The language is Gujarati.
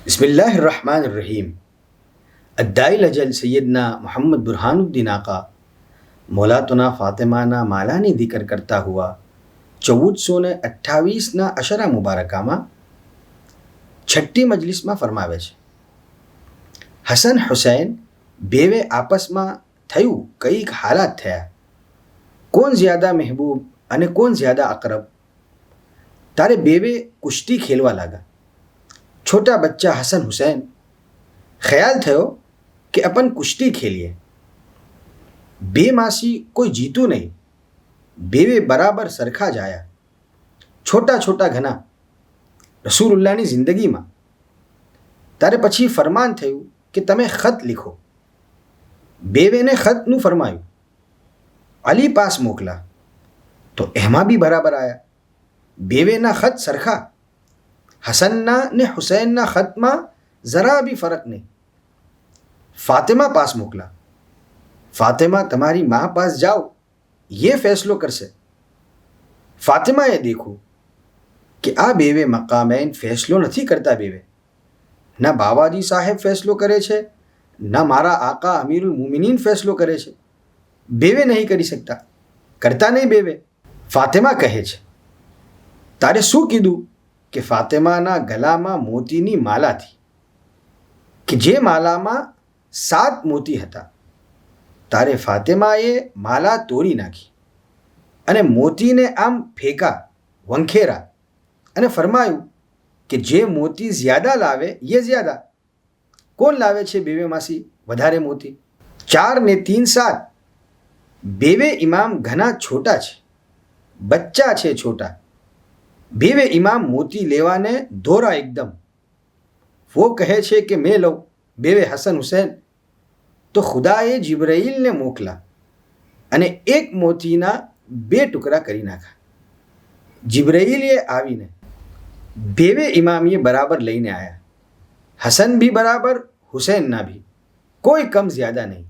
बिस्मिल्लाहिर्रहमानिर्रहीम। अद्दाइल अजल सैयदना मोहम्मद बुरहानुद्दीन आका मौलातना फातिमाना मालानी जिक्र करता हुआ 1428ના અશરા મુબારકામાં છઠ્ઠી મજલિસમાં ફરમાવે છે, હસન હુસૈન બેવે આપસમાં થયું કંઈક હાલાત થયા, કોણ જ્યાદા મહેબૂબ અને કોણ જ્યાદા અકરબ। તારે બેવે કુશ્તી ખેલવા લાગા। छोटा बच्चा हसन हुसैन ख्याल थयो कि अपन कुश्ती खेलिए। बेमासी कोई जीतू नहीं, बेवे बराबर सरखा जाया। छोटा छोटा घना रसूलुल्लाहनी जिंदगीમાં તારે પછી ફરમાન થયું કે તમે ખત લીખો। બેવેને ખતનું ફરમાયું, અલી પાસ મોકલા તો એમાં બી બરાબર આયા। બેવેના ખત સરખા, હસનના ને હુસૈનના ખતમાં જરા બી ફરક નહીં। ફાતિમા પાસ મોકલા, ફાતિમા તમારી માँ પાસ જાઓ, ये फैसलो करશે। ફાતિમાએ દેખું કે આ બેવે મકામૈન ફેસલો નથી કરતા। બેવે ના બાવાજી સાહેબ ફેસલો કરે છે, ના મારા આકા અમીરુલ મુમિનીન ફેસલો કરે છે। બેવે નહીં કરી શકતા, કરતા નહીં બેવે। ફાતિમા કહે છે, તારે શું કીધું કે ફાતિમાના ગલામાં મોતીની માલા થી, કે જે માલામાં 7 મોતી હતા। તારે ફાતિમાએ માલા તોડી નાખી અને મોતીને આમ ફેંકા, વંખેરા, અને ફરમાયું કે જે મોતી જ્યાદા લાવે ये જ્યાદા। કોણ લાવે છે બેવે માસી વધારે મોતી? 4 ને 3 7। બેવે ઇમામ ઘણા છોટા છે, બચ્ચા છે છોટા। बेवे इमाम मोती लेवाने धोरा एकदम। वो कहे छे कि मैं लो बेवे हसन हुसैन तो खुदाए जिब्राइल ने मोकला અને એક મોતીના 2 ટુકડા કરી નાખા। जिब्राइल આવીને બેવે ઇમામીએ બરાબર લઈને આયા। હસન भी बराबर, हुसैन ना भी, कोई कम ज्यादा नहीं।